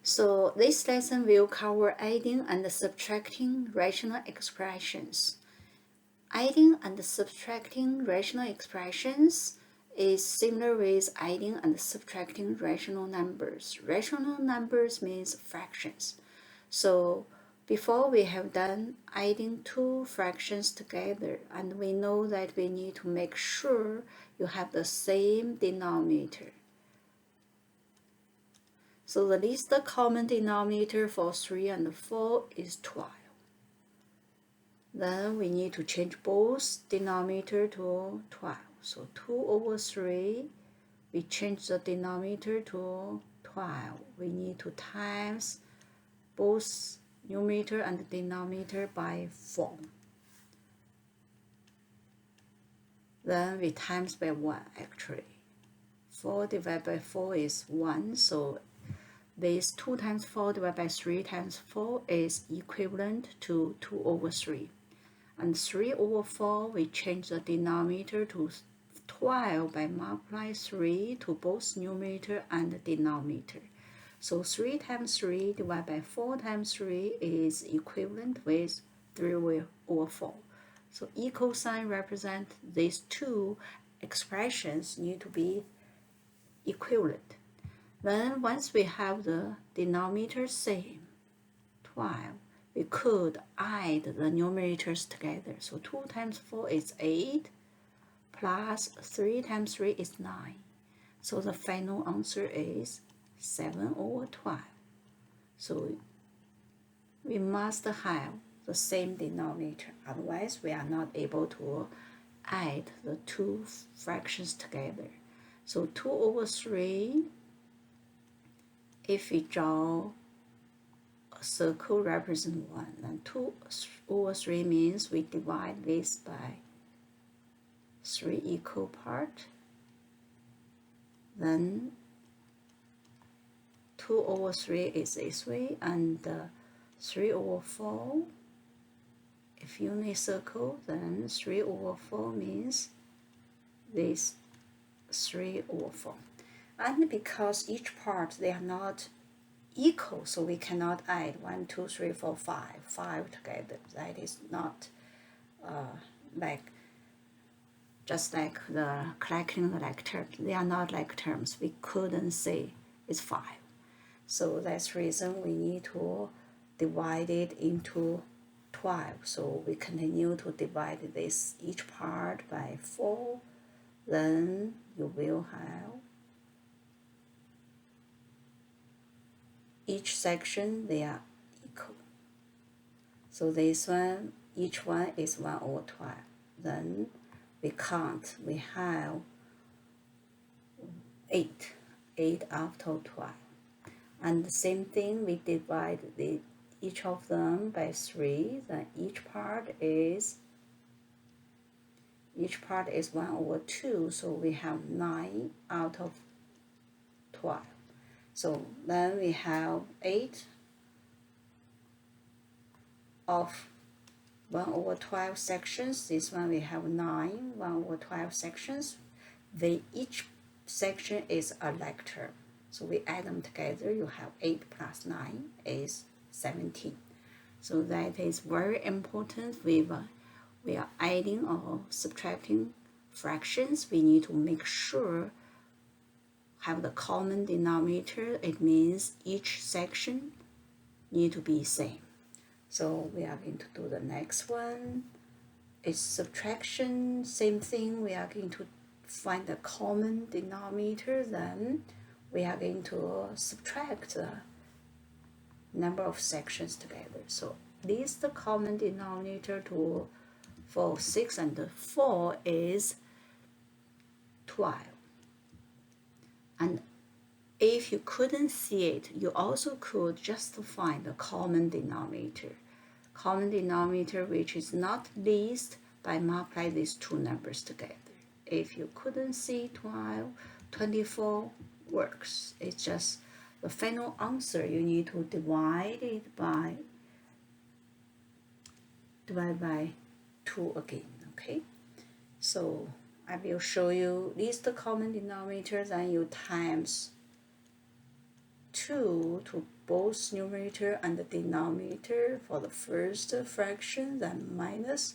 So this lesson will cover adding and subtracting rational expressions. Adding and subtracting rational expressions is similar with adding and subtracting rational numbers. Rational numbers means fractions. So before we have done adding two fractions together, and we know that we need to make sure you have the same denominator. So the least common denominator for 3 and 4 is 12. Then we need to change both denominator to 12. So 2 over 3, we change the denominator to 12. We need to times both numerator and denominator by 4. Then we times by 1 actually. 4 divided by 4 is 1, so this 2 times 4 divided by 3 times 4 is equivalent to 2 over 3. And 3 over 4, we change the denominator to 12 by multiplying 3 to both numerator and denominator. So 3 times 3 divided by 4 times 3 is equivalent with 3 over 4. So equal sign represent these two expressions need to be equivalent. Then once we have the denominator same, 12, we could add the numerators together. So 2 times 4 is 8, plus 3 times 3 is 9. So the final answer is 7 over 12. So we must have the same denominator, otherwise we are not able to add the two fractions together. So 2 over 3, if we draw a circle represent 1, then 2 over 3 means we divide this by 3 equal part. Then 2 over 3 is this way, and 3 over 4, if unicircle, then 3 over 4 means this 3 over 4. And because each part they are not equal, so we cannot add 1, 2, 3, 4, 5 together. That is not just like the collecting the like terms. They are not like terms. We couldn't say it's 5. So that's the reason we need to divide it into 12. So we continue to divide this each part by 4. Then you will have each section they are equal. So this one, each one is 1 over 12. Then we count, we have 8 after 12. And the same thing, we divide each of them by 3, then each part is 1 over 2, so we have 9 out of 12. So then we have 8 of 1 over 12 sections. This one we have 9, 1 over 12 sections. Each section is a like term. So we add them together, you have 8 plus 9 is 17. So that is very important. We are adding or subtracting fractions. We need to make sure have the common denominator. It means each section need to be same. So we are going to do the next one. It's subtraction, same thing. We are going to find the common denominator, then we are going to subtract the number of sections together. So this the common denominator for 6 and 4 is 12. And if you couldn't see it, you also could just find the common denominator. Common denominator which is not least by multiply these two numbers together. If you couldn't see 12, 24 works. It's just the final answer. You need to divide it by 2 again. Okay, so I will show you least common denominator, then you times 2 2 to both numerator and the denominator for the first fraction, then minus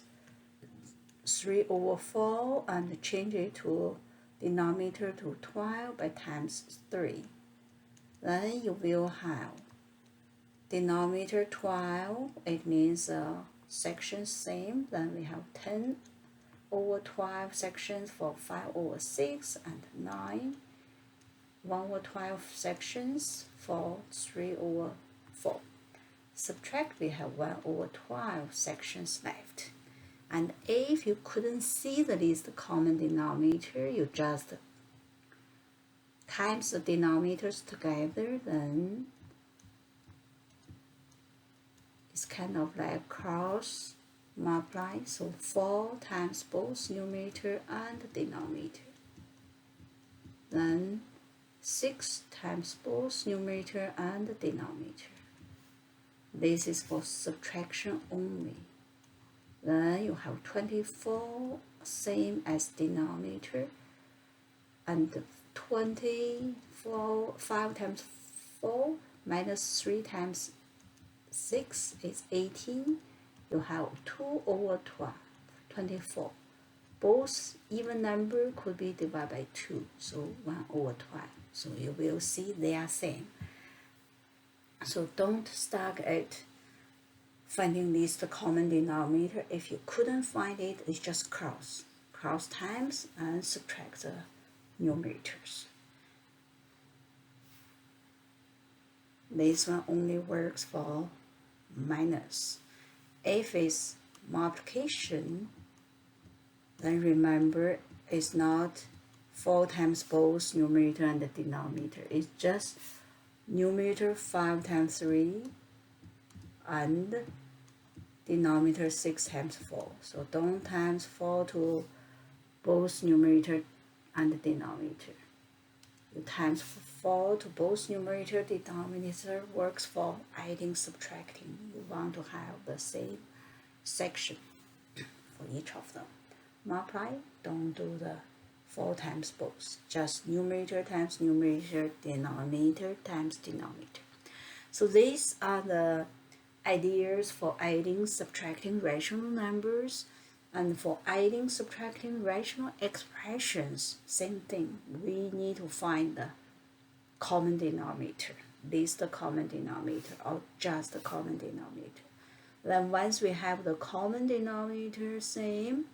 3 over 4 and change it to denominator to 12 by times 3. Then you will have denominator 12, it means section same, then we have 10 over 12 sections for 5 over 6 and 9, 1 over 12 sections for 3 over 4. Subtract, we have 1 over 12 sections left. And if you couldn't see the least common denominator, you just times the denominators together, then it's kind of like cross multiply. So 4 times both numerator and denominator. Then 6 times both numerator and denominator. This is for subtraction only. Then you have 24, same as denominator, and 24, 5 times 4 minus 3 times 6 is 18. You have 2 over 12, 24. Both even number could be divided by 2, so 1 over 12. So you will see they are same. So don't stuck at finding least common denominator. If you couldn't find it, it's just cross times and subtract the numerators. This one only works for minus. If it's multiplication, then remember it's not 4 times both numerator and the denominator. It's just numerator 5 times 3 and denominator 6 times 4. So don't times 4 to both numerator and denominator. You times 4 to both numerator denominator works for adding, subtracting. You want to have the same section for each of them. Multiply, don't do the 4 times both, just numerator times numerator, denominator times denominator. So these are the ideas for adding, subtracting rational numbers. And for adding, subtracting rational expressions, same thing. We need to find the common denominator, least common denominator, or just the common denominator. Then once we have the common denominator same,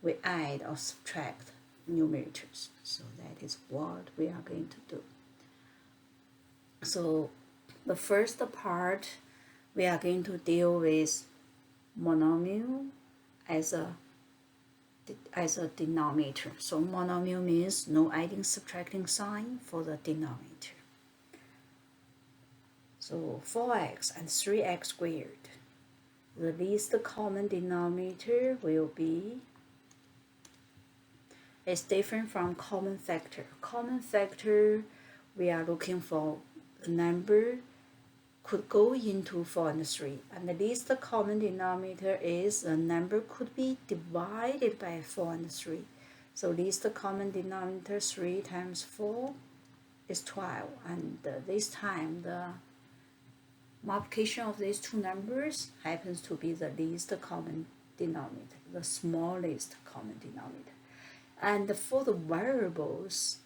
we add or subtract numerators. So that is what we are going to do. So the first part, we are going to deal with monomial as a denominator. So monomial means no adding, subtracting sign for the denominator. So 4x and 3x squared. The least common denominator will be, it's different from common factor. Common factor, we are looking for the number could go into 4 and 3. And the least common denominator is a number could be divided by 4 and 3. So least common denominator 3 times 4 is 12. And this time the multiplication of these two numbers happens to be the least common denominator, the smallest common denominator. And for the variables,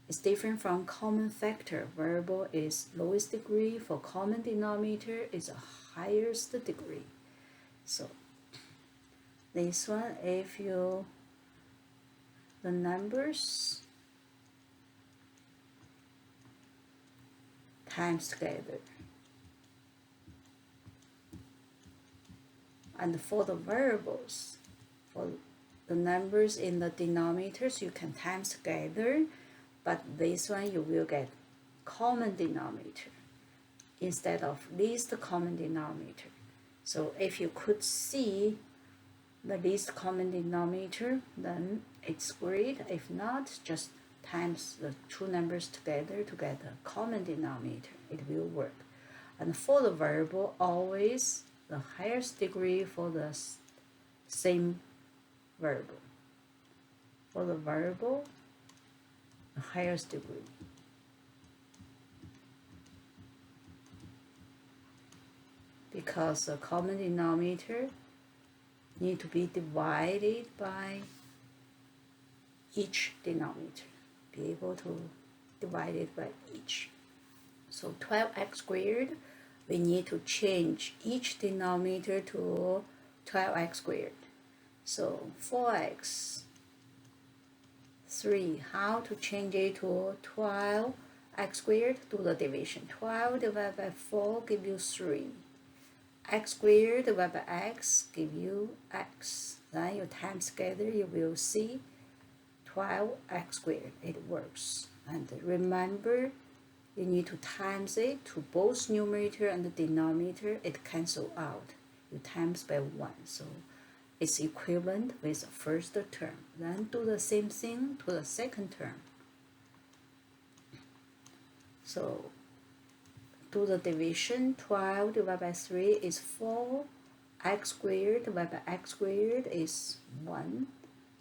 it's different from common factor. Variable is lowest degree. For common denominator is the highest degree. So this one, if you, the numbers times together. And for the variables, for the numbers in the denominators, you can times together. But this one you will get common denominator instead of least common denominator. So if you could see the least common denominator, then it's great. If not, just times the two numbers together to get a common denominator. It will work. And for the variable, always the highest degree for the same variable. For the variable, highest degree. because the common denominator need to be divided by each denominator. Be able to divide it by each. So 12x squared, we need to change each denominator to 12x squared. So 4x 3, how to change it to 12x squared? Do the division. 12 divided by 4 give you 3. X squared divided by x give you x. Then you times together, you will see 12x squared. It works. And remember, you need to times it to both numerator and the denominator. It cancel out. You times by 1. So it's equivalent with the first term. Then do the same thing to the second term. So do the division. 12 divided by 3 is 4. X squared divided by x squared is 1.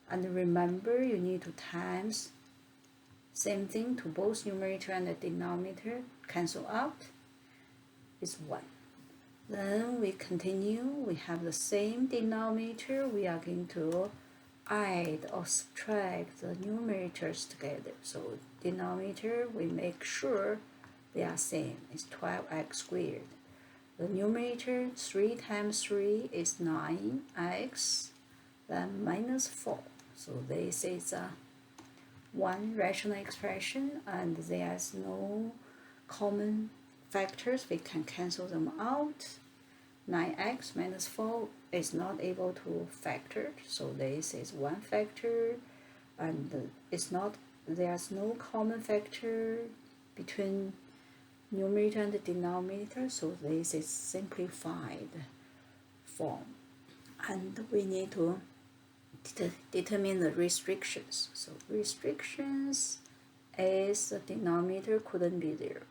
And remember, you need to times same thing to both numerator and the denominator. Cancel out. Is 1. Then we continue. We have the same denominator. We are going to add or subtract the numerators together. So denominator, we make sure they are same. It's 12x squared. The numerator, 3 times 3 is 9x. Then minus 4. So this is one rational expression, and there's no common factors. We can cancel them out. 9x minus 4 is not able to factor, so this is one factor, and there's no common factor between numerator and the denominator, so this is simplified form. And we need to determine the restrictions. So restrictions is the denominator couldn't be 0.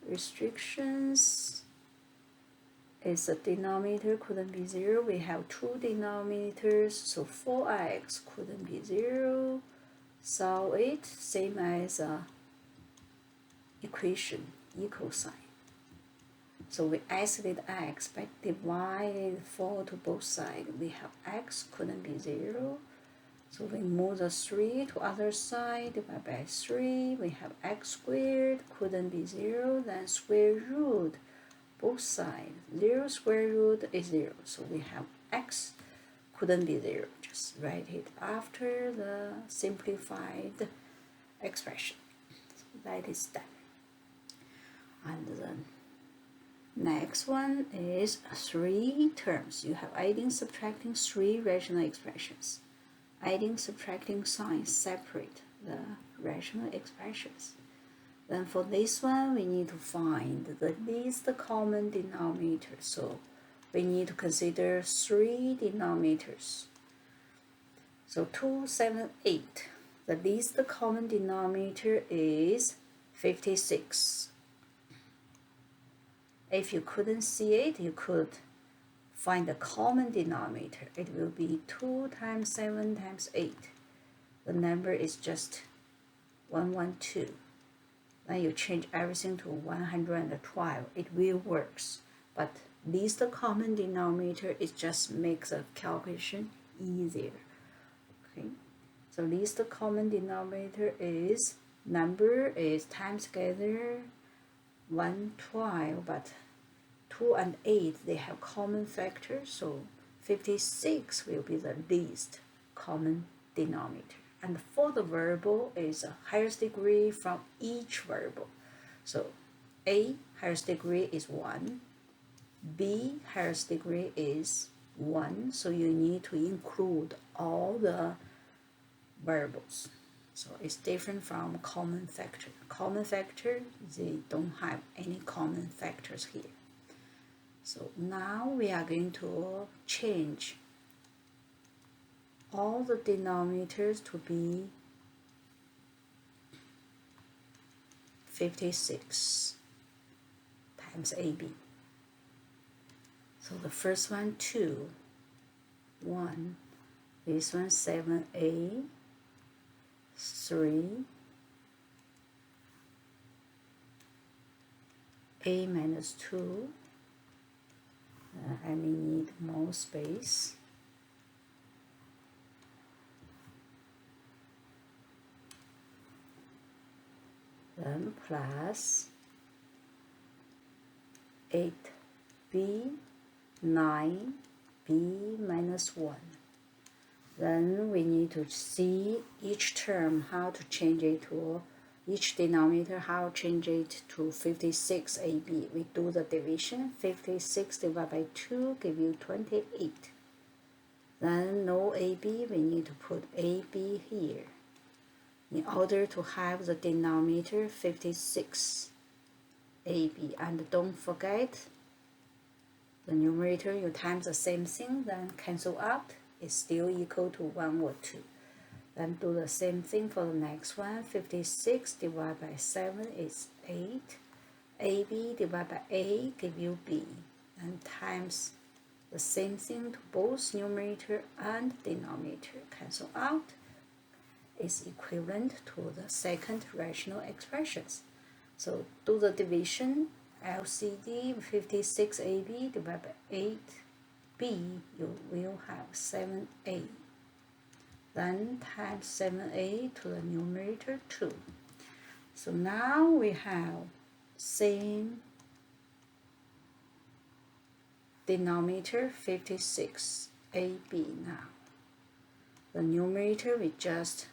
Restrictions is the denominator couldn't be 0. We have two denominators, so 4x couldn't be 0. Solve it, same as equation, equal sign. So we isolate x by dividing 4 to both sides. We have x couldn't be 0. So we move the 3 to other side, divide by 3. We have x squared couldn't be 0. Then square root both sides. 0 square root is 0. So we have x couldn't be 0. Just write it after the simplified expression. So that is done. And then next one is 3 terms. You have adding, subtracting 3 rational expressions. Adding, subtracting signs separate the rational expressions. Then for this one, we need to find the least common denominator. So we need to consider 3 denominators. So 2, 7, 8. The least common denominator is 56. If you couldn't see it, you could find the common denominator. It will be 2 times 7 times 8. The number is just 112. Then you change everything to 112. It will works. But least common denominator, it just makes the calculation easier. Okay. So least common denominator is number is times together 112, but 2 and 8, they have common factors, so 56 will be the least common denominator. And for the variable is a highest degree from each variable. So A highest degree is 1, B highest degree is 1, so you need to include all the variables. So it's different from common factor. Common factor, they don't have any common factors here. So now we are going to change all the denominators to be 56 times AB. So the first one 2, 1, this one 7A, 3, a minus 2. I may need more space. Then plus 8b 9b minus 1. Then we need to see each term how to change it to each denominator, how to change it to 56ab. We do the division. 56 divided by 2 give you 28. Then no ab, we need to put ab here in order to have the denominator 56ab. And don't forget the numerator, you times the same thing, then cancel out, is still equal to 1 or 2. Then do the same thing for the next one. 56 divided by 7 is 8. AB divided by A give you B. And times the same thing to both numerator and denominator. Cancel out, is equivalent to the second rational expressions. So do the division. LCD 56AB divided by 8B, you will have 7A. Then times 7A to the numerator 2. So now we have same denominator 56AB now. The numerator we just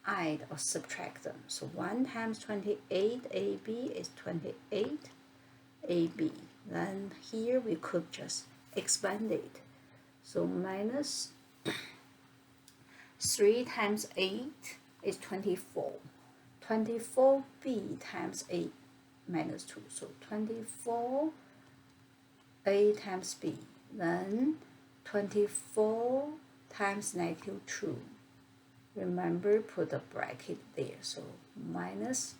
add or subtract them. So 1 times 28AB is 28AB. Then here we could just expand it. So minus 3 times 8 is 24. 24b times 8 minus 2. So 24a times b. Then 24 times negative 2. Remember, put a bracket there. So minus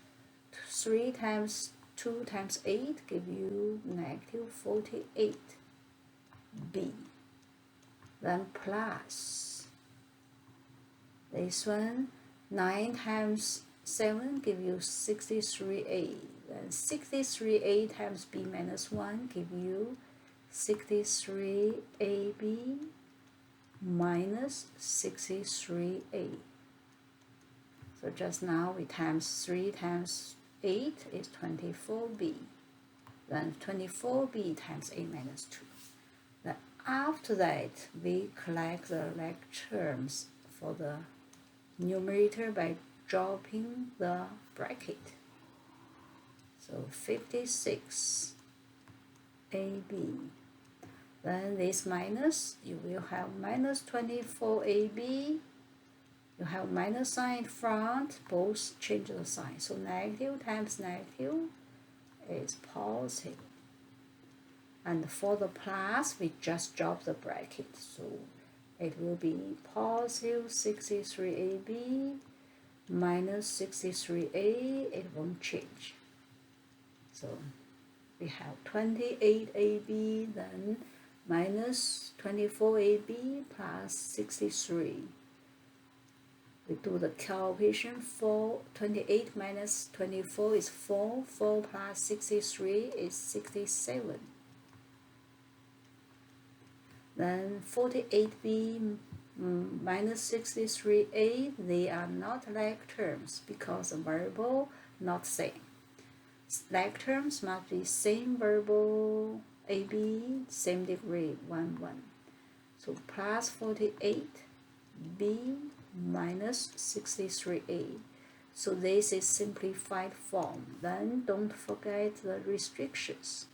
3 times 2 times 8 give you negative 48b. Then plus this one, 9 times 7 give you 63a. Then 63a times b minus 1 give you 63ab minus 63a. So just now we times 3 times 8 is 24b. Then 24b times a minus 2. Then after that, we collect the like terms for the numerator by dropping the bracket. So 56ab. Then this minus, you will have minus 24ab. You have minus sign in front, both change the sign. So negative times negative is positive. And for the plus, we just drop the bracket. So it will be positive 63ab minus 63a, it won't change. So we have 28ab, then minus 24ab plus 63. We do the calculation. 28 minus 24 is 4. 4 plus 63 is 67. Then 48b minus 63a, they are not like terms because the variable not same. Like terms must be same variable ab, same degree 1, 1. So plus 48b minus 63a. So this is simplified form. Then don't forget the restrictions.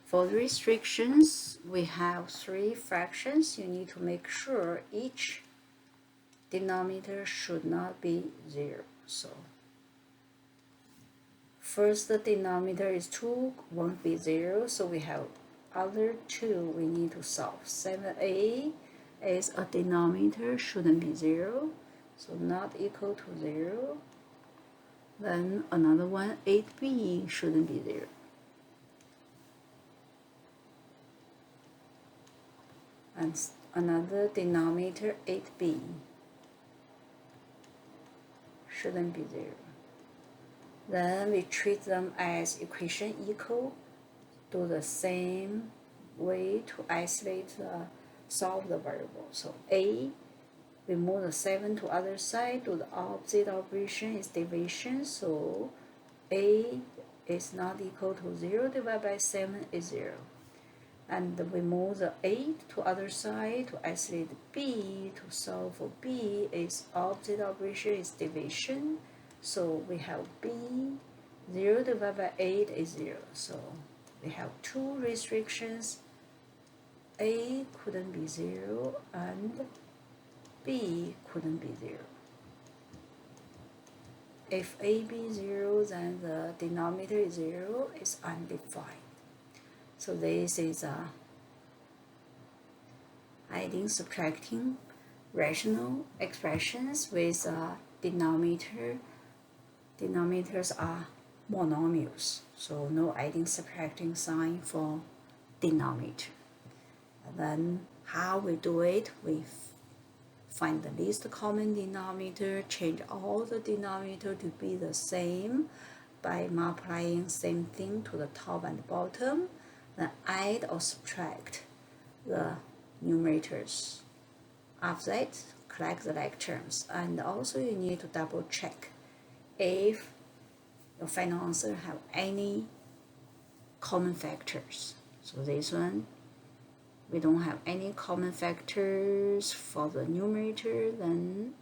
For the restrictions, we have 3 fractions. You need to make sure each denominator should not be 0. So first, the denominator is 2, won't be 0. So we have other 2 we need to solve. 7a is a denominator, shouldn't be 0. So not equal to 0. Then another one, 8b shouldn't be 0. and another denominator 8b shouldn't be 0. Then we treat them as equation equal, do the same way to isolate solve the variable. So a, we move the 7 to other side, do the opposite operation is division, so a is not equal to 0 divided by 7 is 0. And we move the 8 to other side to isolate b, to solve for b is opposite operation is division, so we have b 0 divided by 8 is 0. So we have two restrictions, a couldn't be 0 and b couldn't be 0. If a be 0, then the denominator is 0, is undefined. So this is adding, subtracting rational expressions with denominator. Denominators are monomials, so no adding, subtracting sign for denominator. And then how we do it, we find the least common denominator, change all the denominator to be the same by multiplying same thing to the top and the bottom, then add or subtract the numerators. After that, collect the like terms, and also you need to double check if your final answer have any common factors. So this one, we don't have any common factors for the numerator, then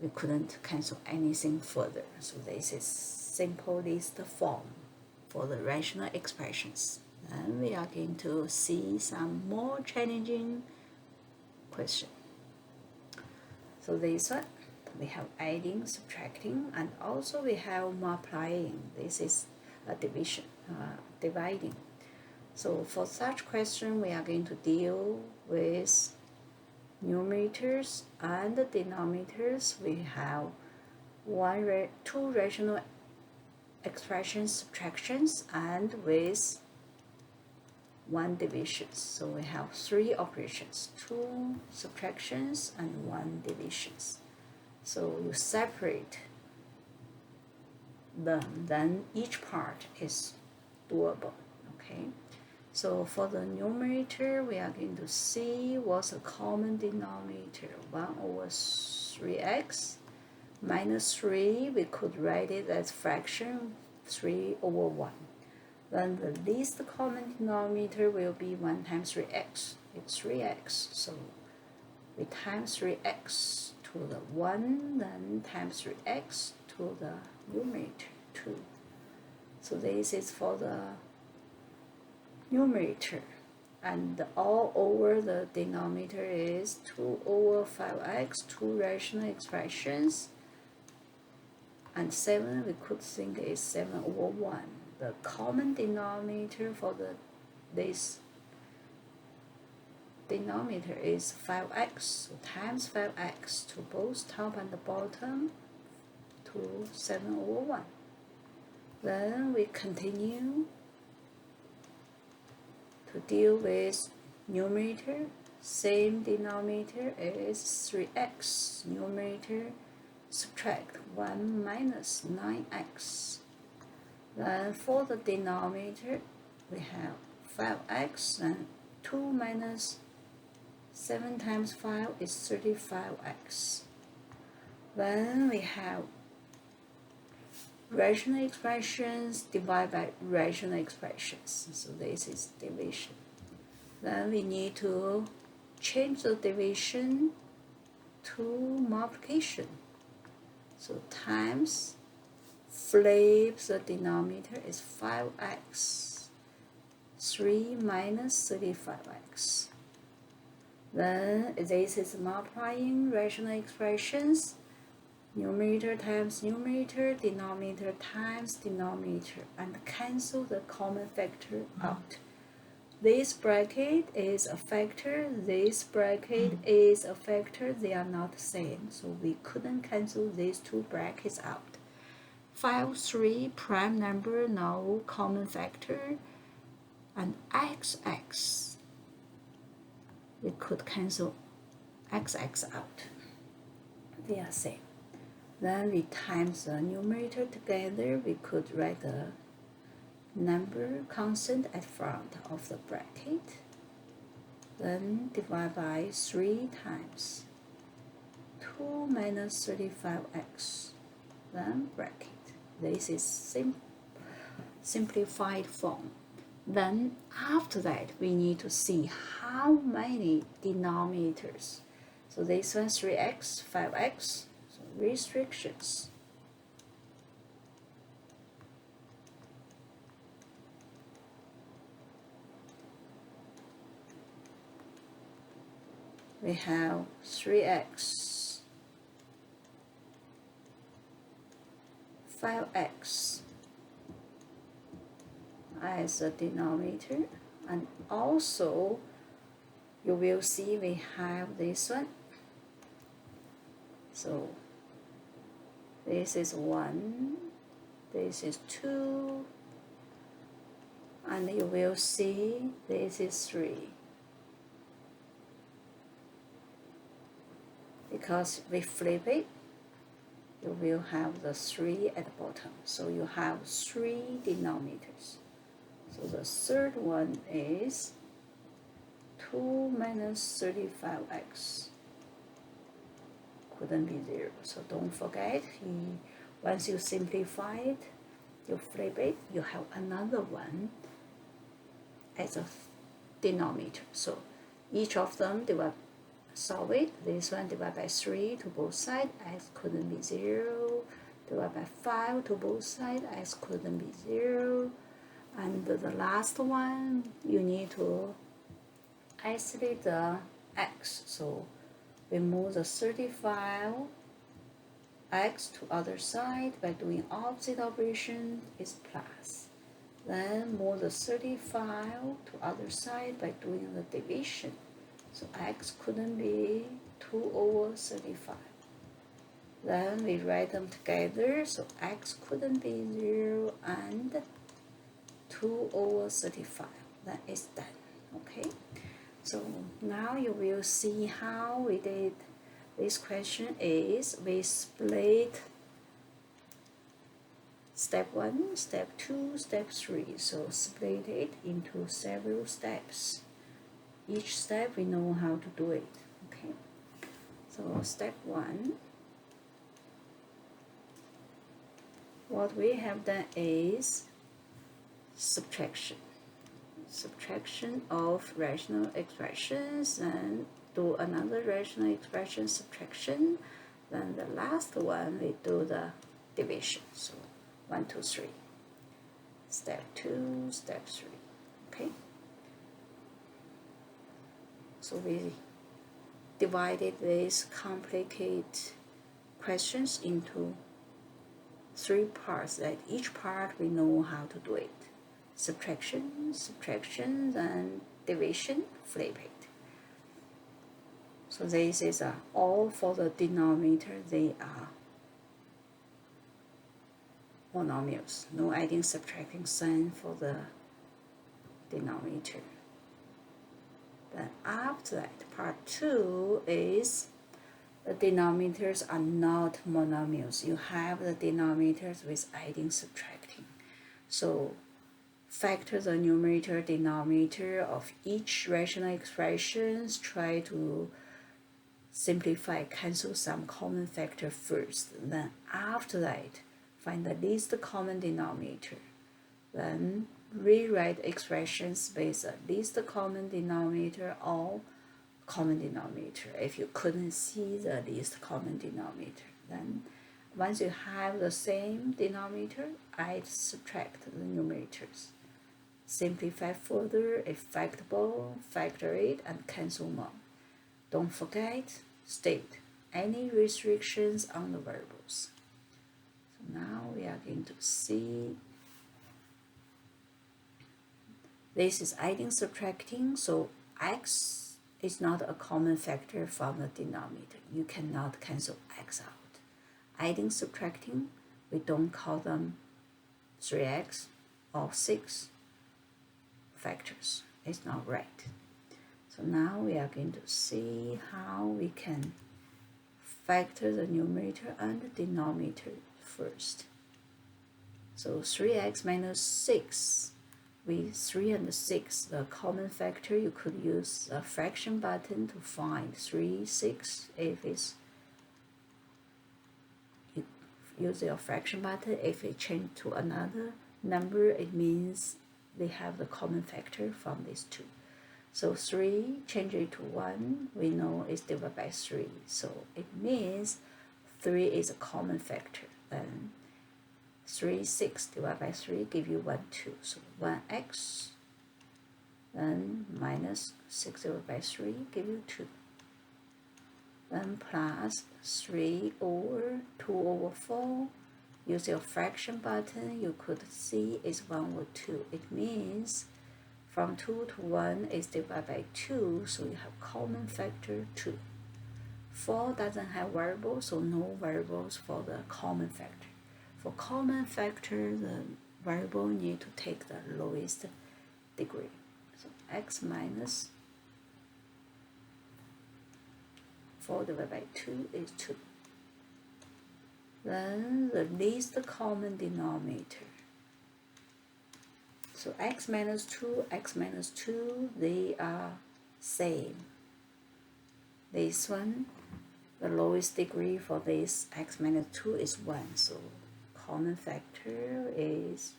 we couldn't cancel anything further. So this is simple list form for the rational expressions. Then we are going to see some more challenging question. So this one, we have adding, subtracting, and also we have multiplying. This is a division, dividing. So for such question, we are going to deal with numerators and denominators. We have two rational expressions, subtractions, and with one division. So we have three operations, two subtractions and one divisions. So you separate them, then each part is doable. Okay. So for the numerator, we are going to see what's a common denominator. 1 over 3x minus 3, we could write it as fraction 3 over 1. Then the least common denominator will be 1 times 3x. It's 3x. So we times 3x to the 1, then times 3x to the numerator 2. So this is for the numerator, and all over the denominator is 2 over 5x, two rational expressions, and 7 we could think is 7 over 1. The common denominator for this denominator is 5x, so times 5x to both top and the bottom to 7 over 1. Then we continue to deal with numerator. Same denominator is 3x. Numerator, subtract 1 minus 9x. Then for the denominator, we have 5x, and 2 minus 7 times 5 is 35x. Then we have rational expressions divided by rational expressions. So this is division. Then we need to change the division to multiplication. So times, flip the denominator is 5x. 3 minus 35x. Then this is multiplying rational expressions. Numerator times numerator, denominator times denominator, and cancel the common factor out. This bracket is a factor, this bracket is a factor, they are not the same, so we couldn't cancel these two brackets out. File 3, prime number, no common factor, and xx we could cancel xx out. They are same. Then we times the numerator together. We could write the number constant at front of the bracket. Then divide by 3 times 2 minus 35x. Then bracket. This is simplified form. Then after that, we need to see how many denominators. So this one 3x, 5x, so restrictions. We have 3x, 5x as a denominator, and also you will see we have this one. So this is 1, this is 2, and you will see this is 3. Because we flip it, you will have the 3 at the bottom. So you have 3 denominators. So the third one is 2 minus 35x. Couldn't be 0. So don't forget, once you simplify it, you flip it, you have another one as a denominator. So each of them solve it. This one divide by 3 to both sides, x couldn't be 0. Divide by 5 to both sides, x couldn't be 0. And the last one, you need to isolate the x. So we move the 35 x to other side by doing opposite operation is plus. Then move the 35 to other side by doing the division. So x couldn't be 2 over 35. Then we write them together. So x couldn't be 0 and 2 over 35. That is done. Okay. So now you will see how we did this question. Is we split step 1, step 2, step 3. So split it into several steps. Each step we know how to do it. Okay. So step 1, what we have done is subtraction of rational expressions, and do another rational expression subtraction. Then the last one we do the division. So 1, 2, 3. Step 2, step 3. Okay. So we divided these complicated questions into 3 parts. That each part we know how to do it. Subtraction, then division, flip it. So this is all for the denominator. They are monomials. No adding, subtracting sign for the denominator. Then after that, part 2 is the denominators are not monomials. You have the denominators with adding, subtracting. So factor the numerator, denominator of each rational expressions. Try to simplify, cancel some common factor first. Then after that, find the least common denominator. Then rewrite expressions with the least common denominator or common denominator. If you couldn't see the least common denominator, then once you have the same denominator, add, subtract the numerators. Simplify further if factorable, factor it, and cancel more. Don't forget, state any restrictions on the variables. So now we are going to see. This is adding, subtracting, so x is not a common factor from the denominator. You cannot cancel x out. Adding, subtracting, we don't call them 3x or 6 factors. It's not right. So So now we are going to see how we can factor the numerator and the denominator first. So 3x minus 6, with 3 and 6, the common factor, you could use the fraction button to find 3, 6. If it's, you use your fraction button, if it change to another number, it means they have the common factor from these two. So 3, change it to 1, we know it's divided by 3. So it means 3 is a common factor. Then 3, 6 divided by 3 give you 1, 2. So 1x, then minus 6 divided by 3 give you 2. Then plus 3 over 2 over 4. Use your fraction button, you could see it's 1 over 2. It means from 2 to 1 is divided by 2, so you have common factor 2. 4 doesn't have variables, so no variables for the common factor. For common factor, the variable need to take the lowest degree. So x minus 4 divided by 2 is 2. Then the least common denominator. So x minus 2, they are same. This one, the lowest degree for this x minus 2 is 1. So common factor is,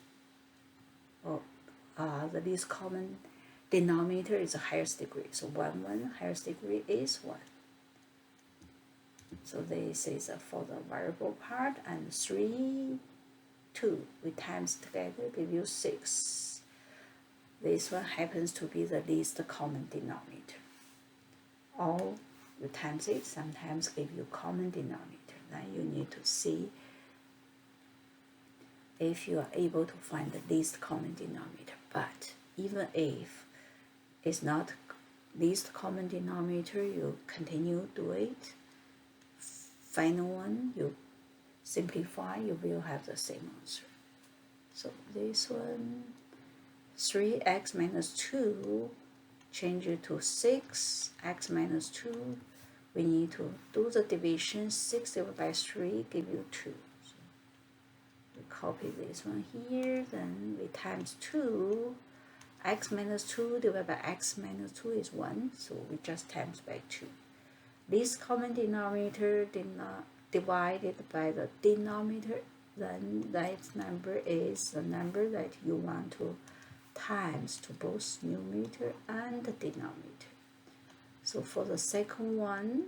the least common denominator is the highest degree. So 1, 1, highest degree is 1. So this is for the variable part, and 3, 2, we times together give you 6. This one happens to be the least common denominator. Or you times it, sometimes give you common denominator. Then you need to see if you are able to find the least common denominator. But even if it's not least common denominator, you continue do it. Final one, you simplify, you will have the same answer. So this one, 3x minus 2, change it to 6, x minus 2. We need to do the division. 6 divided by 3 give you 2. So we copy this one here, then we times 2. X minus 2 divided by x minus 2 is 1, so we just times by 2. Least common denominator divided by the denominator, then that number is the number that you want to times to both numerator and denominator. So for the second one,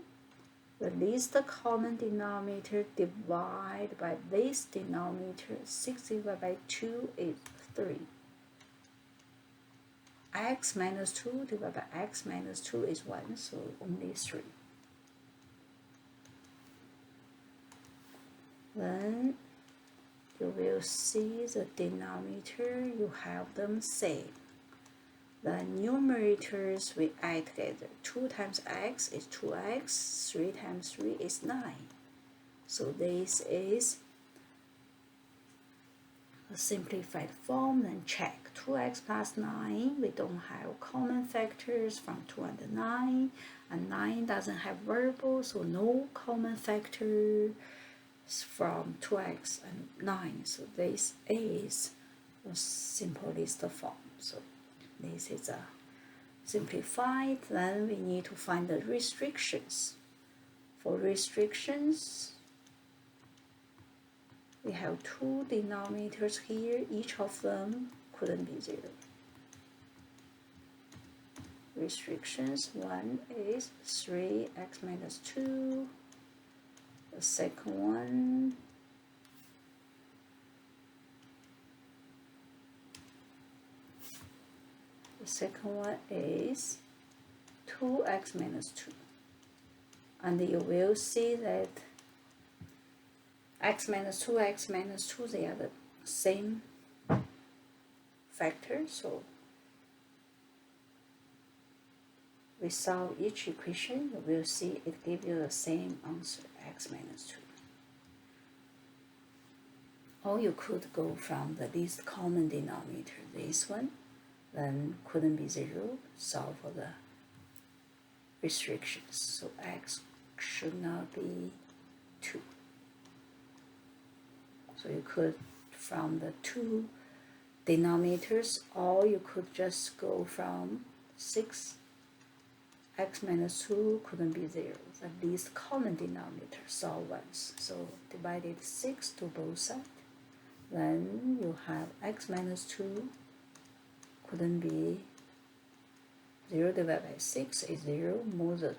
the least common denominator divided by this denominator, 6 divided by 2 is 3. X minus 2 divided by x minus 2 is 1, so only 3. Then you will see the denominator, you have them same. The numerators we add together. 2 times x is 2x, 3 times 3 is 9. So this is a simplified form. Then check 2x plus 9, we don't have common factors from 2 and 9, and 9 doesn't have variables, so no common factor from 2x and 9. So this is the simplest form. So this is a simplified. Then we need to find the restrictions. For restrictions, we have 2 denominators here. Each of them couldn't be 0. Restrictions, one is 3x minus 2. The second one, is 2x minus 2. And you will see that x minus 2, they are the same factor. So we solve each equation, you will see it gives you the same answer, x minus 2. Or you could go from the least common denominator, this one, then couldn't be 0, solve for the restrictions, so x should not be 2. So you could, from the two denominators, or you could just go from 6. X minus 2 couldn't be 0. The least common denominators are 1s. So divided 6 to both sides. Then you have x minus 2 couldn't be 0 divided by 6 is 0. Move the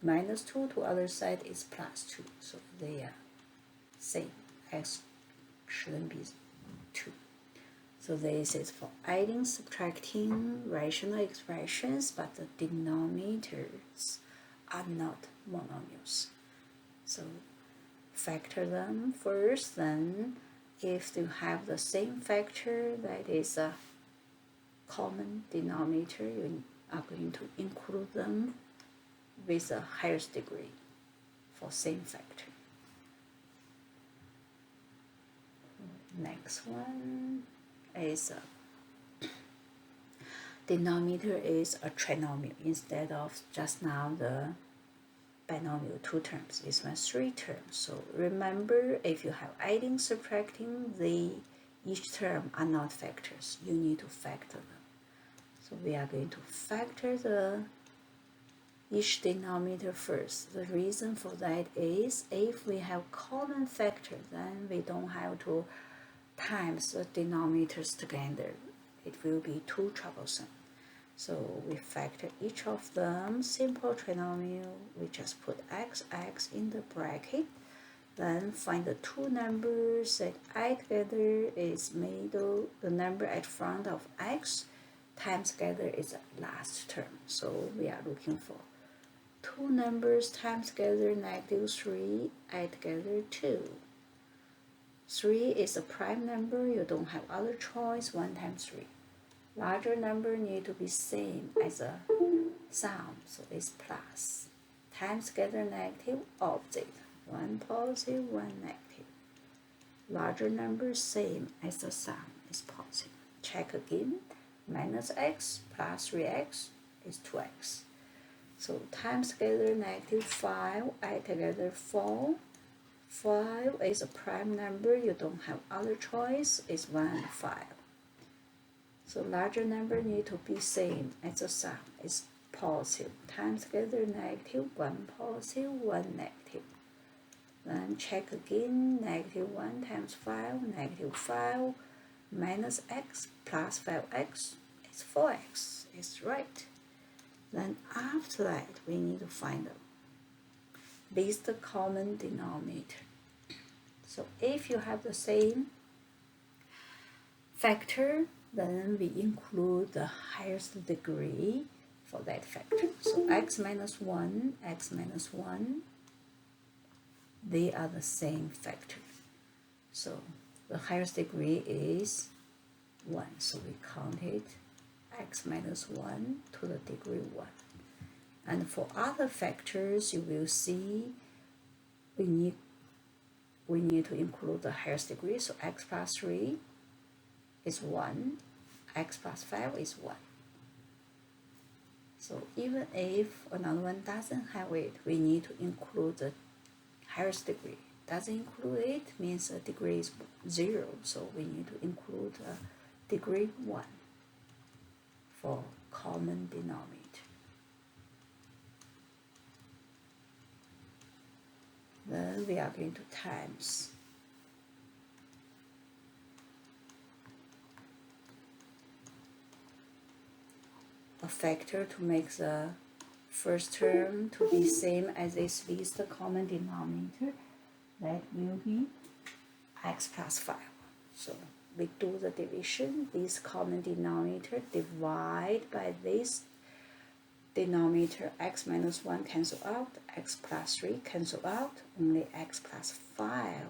minus 2 to other side is plus 2. So they are same. X shouldn't be 2. So this is for adding, subtracting rational expressions, but the denominators are not monomials. So factor them first, then if you have the same factor that is a common denominator, you are going to include them with the highest degree for same factor. Next one is denominator is a trinomial instead of just now the binomial 2 terms. This one 3 terms. So remember, if you have adding, subtracting, each term are not factors. You need to factor them. So we are going to factor each denominator first. The reason for that is if we have common factor, then we don't have to times the denominators together. It will be too troublesome. So we factor each of them. Simple trinomial, we just put x in the bracket. Then find the two numbers that add together is middle. The number at front of x times together is the last term. So we are looking for two numbers times together, -3, add together 2. 3 is a prime number, you don't have other choice, 1 times 3. Larger number need to be same as a sum, so it's plus. Times together negative, opposite. 1 positive, 1 negative. Larger number same as the sum is positive. Check again, minus x plus 3x is 2x. So times together -5, add together 4. 5 is a prime number, you don't have other choice, it's 1 and 5. So larger number need to be same as the sum, it's positive. Times together negative, 1 positive, 1 negative. Then check again, -1 times 5, -5, minus x plus 5x is 4x, it's right. Then after that, we need to find the least common denominator. So if you have the same factor, then we include the highest degree for that factor. So x minus 1, they are the same factor. So the highest degree is 1. So we counted x minus 1 to the degree 1. And for other factors, you will see we need to include the highest degree. So x plus 3 is 1, x plus 5 is 1. So even if another one doesn't have it, we need to include the highest degree. Doesn't include it means the degree is 0, so we need to include degree 1 for common denominator. Then we are going to times a factor to make the first term to be same as its least common denominator. That will be x plus 5. So we do the division. This common denominator divide by this denominator. X minus 1 cancel out, x plus 3 cancel out, only x plus 5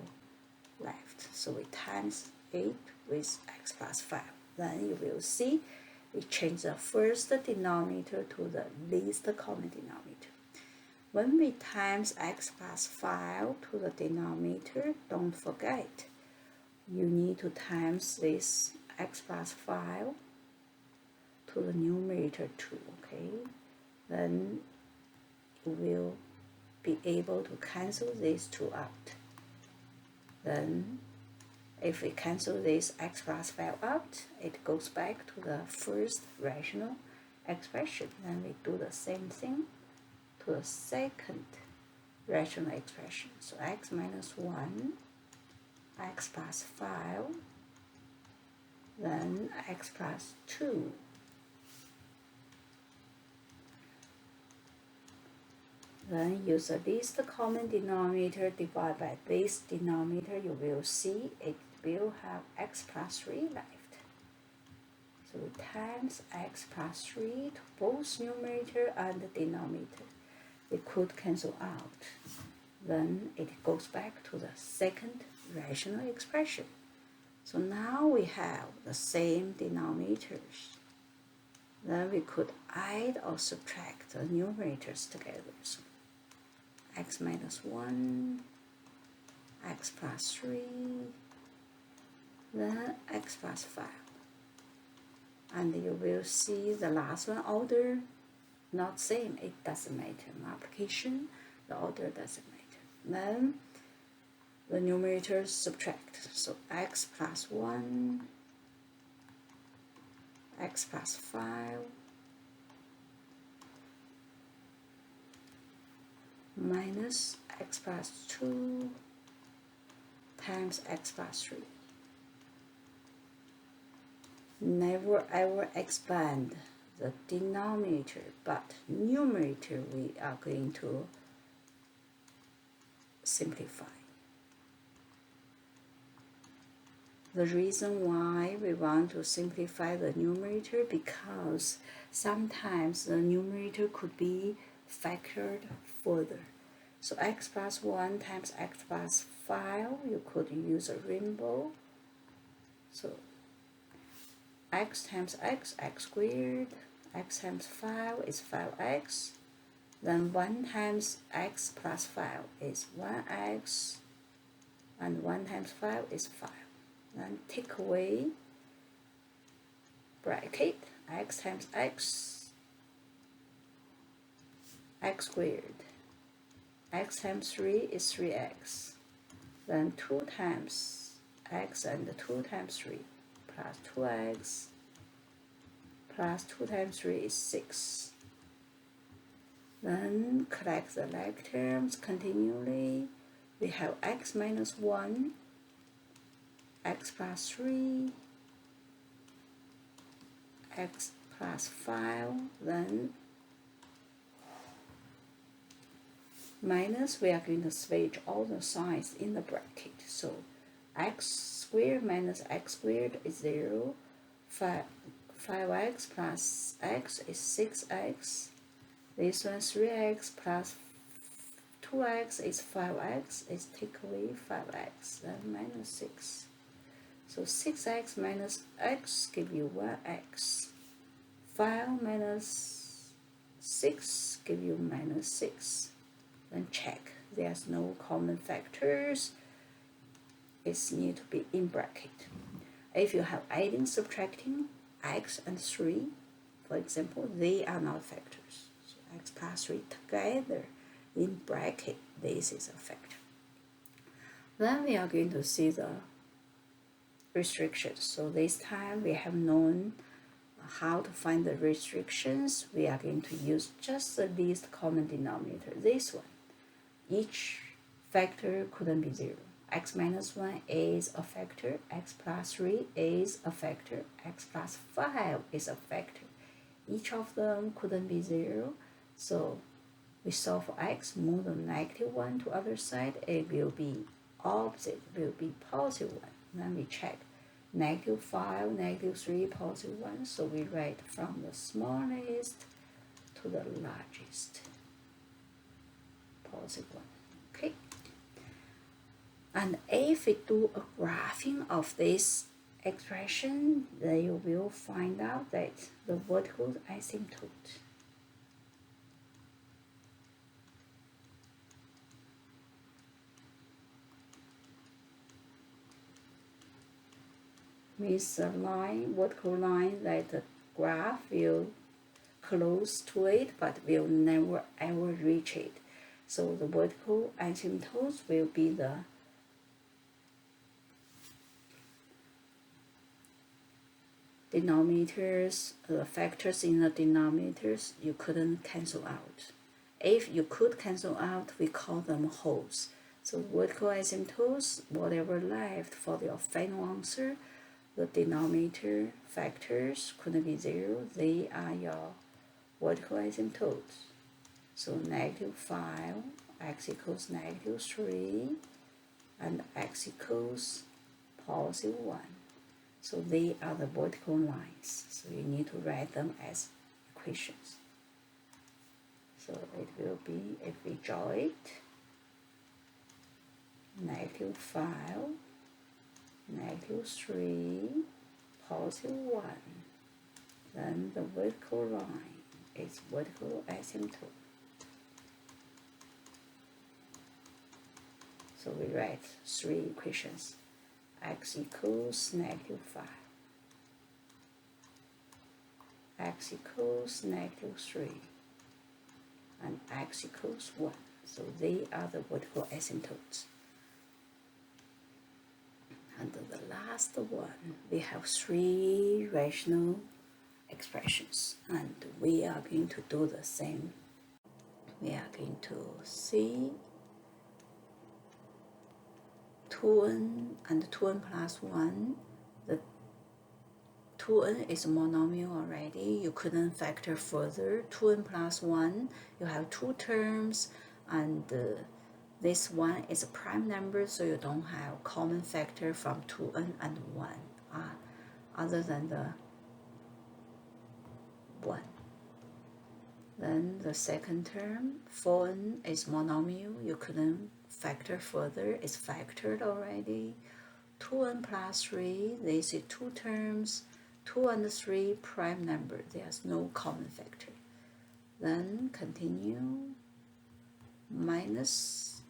left. So we times it with x plus 5. Then you will see we change the first denominator to the least common denominator. When we times x plus 5 to the denominator, don't forget, you need to times this x plus 5 to the numerator too, okay? Then you will be able to cancel these two out. Then if we cancel this x plus 5 out, it goes back to the first rational expression. Then we do the same thing to the second rational expression. So x minus 1, x plus 5, then x plus 2. Then use the least common denominator divide by this denominator. You will see it will have x plus 3 left. So we times x plus 3 to both numerator and denominator. We could cancel out. Then it goes back to the second rational expression. So now we have the same denominators. Then we could add or subtract the numerators together. So x minus 1, x plus 3, then x plus 5. And you will see the last one order not same. It doesn't matter. Multiplication, the order doesn't matter. Then the numerators subtract. So x plus 1, x plus 5, minus x plus 2 times x plus 3. Never ever expand the denominator, but numerator we are going to simplify. The reason why we want to simplify the numerator, because sometimes the numerator could be factored further. So x plus 1 times x plus 5, you could use a rainbow. So x times x, x squared, x times 5 is 5x, then 1 times x plus 5 is 1x, and 1 times 5 is 5. Then take away bracket, x times x, x squared, x times 3 is 3x, then 2 times x and 2 times 3 plus 2x plus 2 times 3 is 6. Then collect the like terms continually. We have x minus 1, x plus 3, x plus 5, then minus, we are going to switch all the signs in the bracket. So x squared minus x squared is 0, 5x plus x is 6x, this one 3x plus 2x is 5x, is take away 5x, then minus 6. So 6x minus x give you 1x, 5 minus 6 give you minus 6. Then check, there's no common factors. It needs to be in bracket. If you have adding, subtracting, x and 3, for example, they are not factors. So x plus 3 together in bracket, this is a factor. Then we are going to see the restrictions. So this time we have known how to find the restrictions. We are going to use just the least common denominator, this one. Each factor couldn't be 0. X minus 1 is a factor, x plus 3 is a factor, x plus 5 is a factor. Each of them couldn't be 0, so we solve for x, move the negative 1 to other side, it will be opposite, will be positive 1. Then we check negative 5, negative 3, positive 1, so we write from the smallest to the largest, positive 1. Okay. And if we do a graphing of this expression, then you will find out that the vertical asymptote means the line, vertical line that the graph will close to it, but will never ever reach it. So the vertical asymptotes will be the denominators, the factors in the denominators you couldn't cancel out. If you could cancel out, we call them wholes. So vertical asymptotes, whatever left for your final answer, the denominator factors couldn't be 0, they are your vertical asymptotes. So -5, x equals -3, and x equals +1. So they are the vertical lines. So you need to write them as equations. So it will be, if we draw it, -5, -3, +1. Then the vertical line is vertical asymptote. So we write 3 equations. X equals -5, x equals -3, and x equals 1. So they are the vertical asymptotes. And the last one, we have 3 rational expressions, and we are going to do the same. We are going to see 2n and 2n plus 1. The 2n is a monomial already. You couldn't factor further. 2n plus 1, you have 2 terms, and this one is a prime number, so you don't have common factor from 2n and 1, other than the 1. Then the second term, 4n is monomial. You couldn't factor further, it's factored already. 2n plus 3, this is 2 terms. 2 and 3 prime number, there's no common factor. Then continue, -5.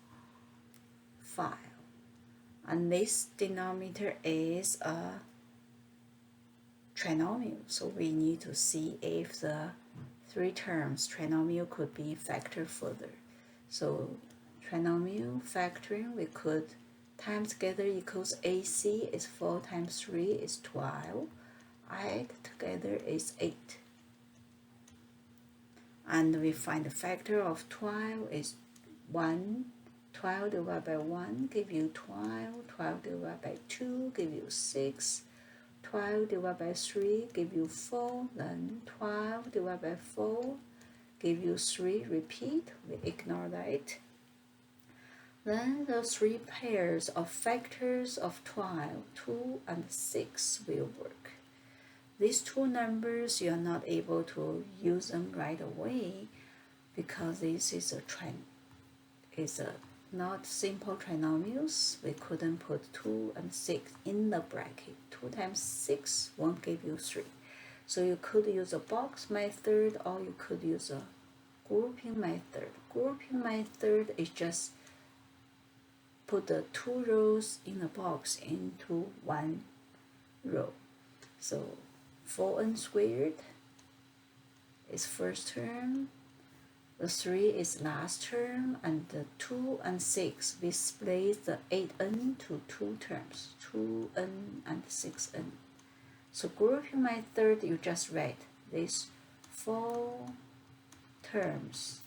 And this denominator is a trinomial, so we need to see if the 3 terms trinomial could be factored further. So trinomial factoring, we could times together equals AC is 4 times 3 is 12. Add together is 8. And we find the factor of 12 is 1. 12 divided by 1 give you 12. 12 divided by 2 give you 6. 12 divided by 3 give you 4. Then 12 divided by 4 give you 3. Repeat, we ignore that. Then the 3 pairs of factors of 12, 2 and 6 will work. These 2 numbers, you are not able to use them right away because this is not simple trinomials. We couldn't put 2 and 6 in the bracket. 2 times 6 won't give you 3. So you could use a box method, or you could use a grouping method. Grouping method is just put the 2 rows in a box into 1 row. So 4n squared is first term, the 3 is last term, and the 2 and 6, we split the 8n to 2 terms, 2n and 6n. So grouping method, you just write these 4 terms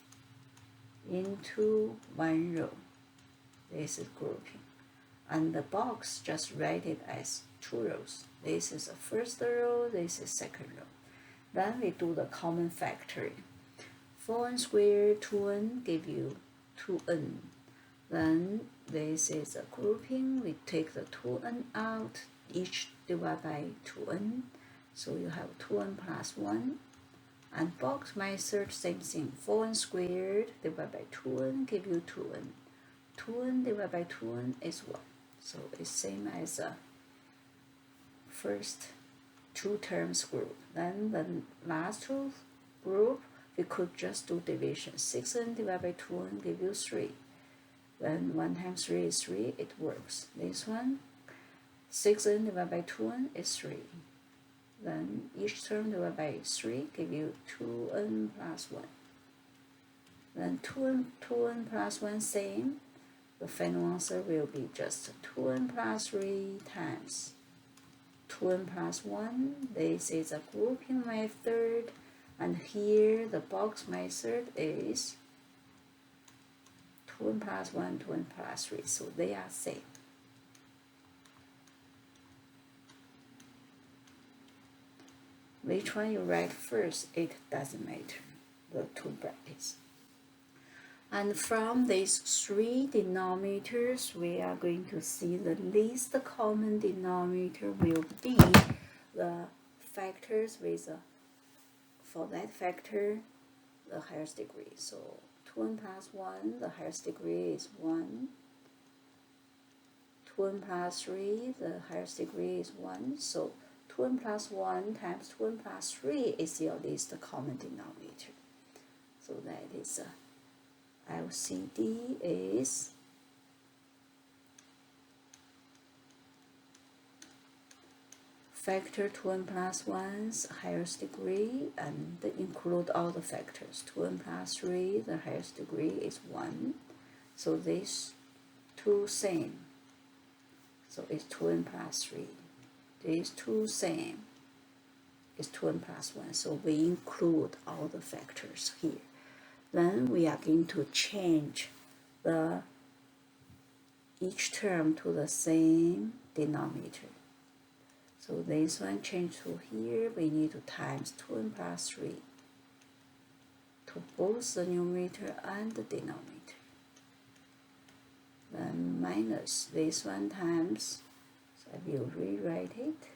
into 1 row. This is grouping. And the box, just write it as 2 rows. This is the first row, this is second row. Then we do the common factoring. 4n squared, 2n give you 2n. Then this is a grouping. We take the 2n out, each divided by 2n. So you have 2n plus 1. And box method, same thing. 4n squared divided by 2n give you 2n. 2n divided by 2n is 1. So it's same as a first 2 terms group. Then the last 2 group, we could just do division. 6n divided by 2n give you 3. Then 1 times 3 is 3, it works. This one, 6n divided by 2n is 3. Then each term divided by 3 give you 2n plus 1. Then 2n plus 1 same. The final answer will be just 2n plus 3 times 2n plus 1. This is a grouping method. And here the box method is 2n plus 1, 2n plus 3. So they are same. Which one you write first, it doesn't matter, the two brackets. And from these three denominators, we are going to see the least common denominator will be the factors with, for that factor, the highest degree. So 2n plus 1, the highest degree is 1. 2n plus 3, the highest degree is 1. So 2n plus 1 times 2n plus 3 is your least common denominator. So that is LCD is factor 2n plus 1's highest degree and include all the factors. 2n plus 3, the highest degree is 1. So these two same. So it's 2n plus 3. These two same is 2n plus 1. So we include all the factors here. Then we are going to change each term to the same denominator. So this one change to here, we need to times 2n plus 3 to both the numerator and the denominator. Then minus this one times, so I will rewrite it,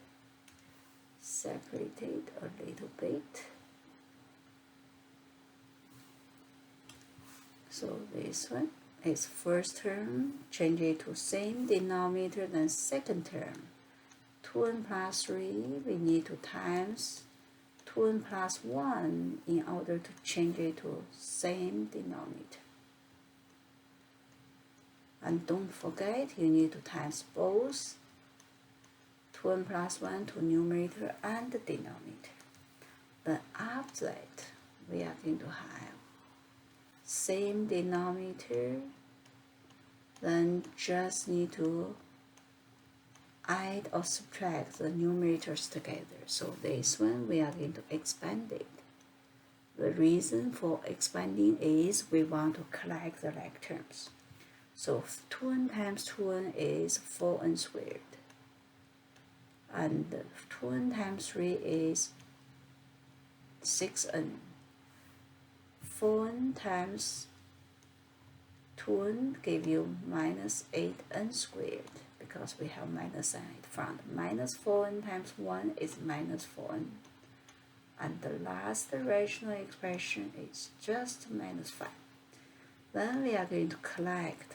separate it a little bit. So this one is first term, change it to same denominator, then second term. 2n plus 3, we need to times 2n plus 1 in order to change it to same denominator. And don't forget, you need to times both 2n plus 1 to numerator and the denominator. Then after that, we are going to have same denominator, then just need to add or subtract the numerators together. So this one we are going to expand it. The reason for expanding is we want to collect the like terms. So 2n times 2n is 4n squared. And 2n times 3 is 6n. 4n times 2n give you minus 8n squared because we have minus sign in front. Minus 4n times 1 is minus 4n. And the last rational expression is just minus 5. Then we are going to collect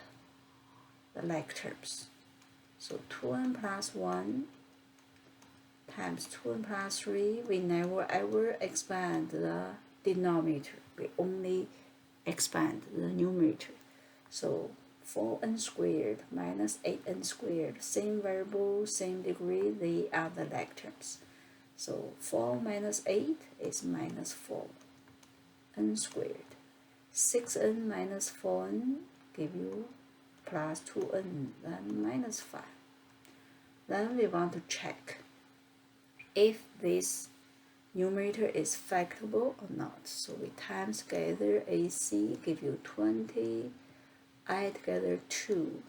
the like terms. So 2n plus 1 times 2n plus 3, we never ever expand the denominator. We only expand the numerator. So 4n squared minus 8n squared, same variable, same degree, they are the like terms. So 4 minus 8 is minus 4n squared. 6n minus 4n give you plus 2n, then minus 5. Then we want to check if this numerator is factorable or not. So we times together AC give you 20, add together 2.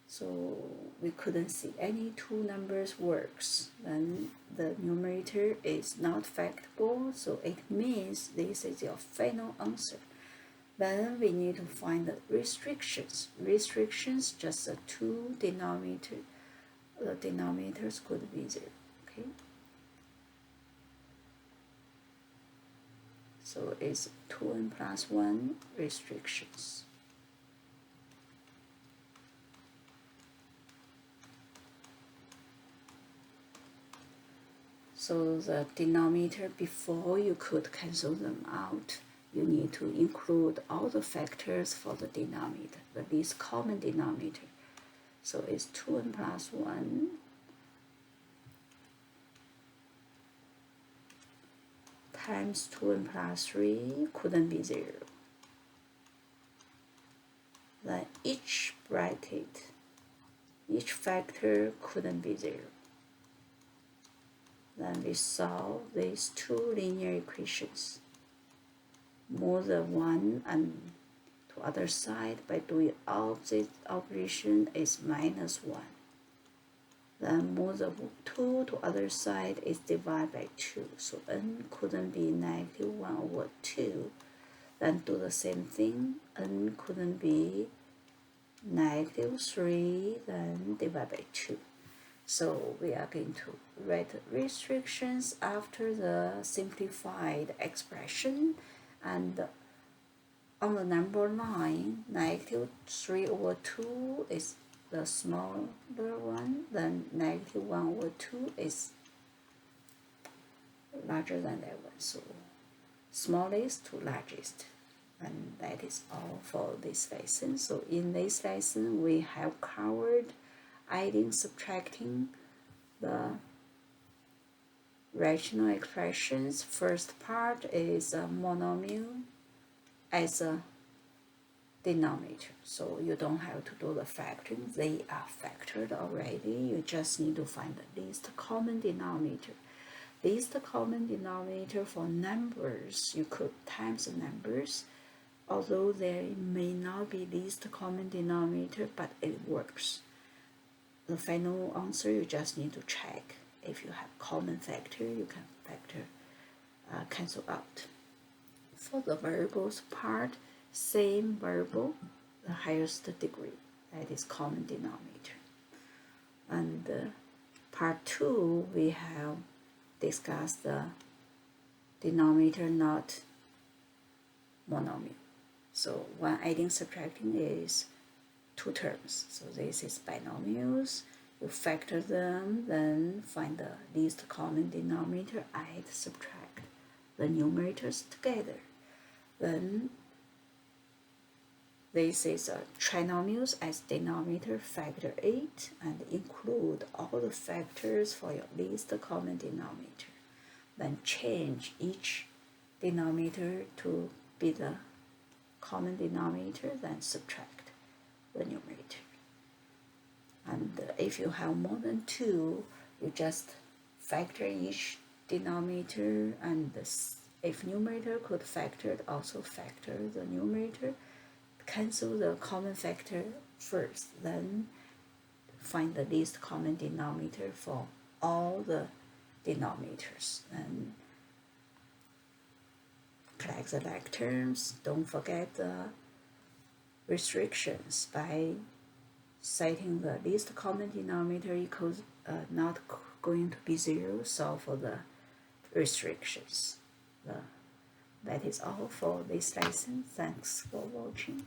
So we couldn't see any two numbers works. Then the numerator is not factorable, so it means this is your final answer. Then we need to find the restrictions. Restrictions, just the two denominator. The denominators could be 0. Okay. So it's 2n plus 1 restrictions. So the denominator, before you could cancel them out, you need to include all the factors for the denominator, the least common denominator. So it's 2n plus 1 times 2n plus 3 couldn't be 0. Then each bracket, each factor couldn't be 0. Then we solve these two linear equations. Move the 1 and to other side by doing opposite operation is minus 1. Then move the 2 to other side is divided by 2. So n couldn't be negative 1 over 2. Then do the same thing. N couldn't be negative 3, then divide by 2. So we are going to write restrictions after the simplified expression, and on the number line, negative 3 over 2 is the smaller one, then negative 1 over 2 is larger than that one. So smallest to largest. And that is all for this lesson. So in this lesson, we have covered adding, subtracting the rational expressions. First part is a monomial as a denominator. So you don't have to do the factoring. They are factored already. You just need to find the least common denominator. Least common denominator for numbers, you could times the numbers. Although there may not be least common denominator, but it works. The final answer, you just need to check. If you have common factor, you can cancel out. For the variables part, same variable, the highest degree, that is common denominator. And part 2, we have discussed the denominator not monomial. So when adding, subtracting is two terms. So this is binomials. You factor them, then find the least common denominator, add, subtract the numerators together. Then this is a trinomials as denominator, factor 8, and include all the factors for your least common denominator. Then change each denominator to be the common denominator, then subtract the numerator. And if you have more than 2, you just factor each denominator, and if numerator could factor, also factor the numerator. Cancel the common factor first, then find the least common denominator for all the denominators. And collect the like terms. Don't forget the restrictions by citing the least common denominator equals not going to be 0. Solve for the restrictions. That is all for this lesson. Thanks for watching.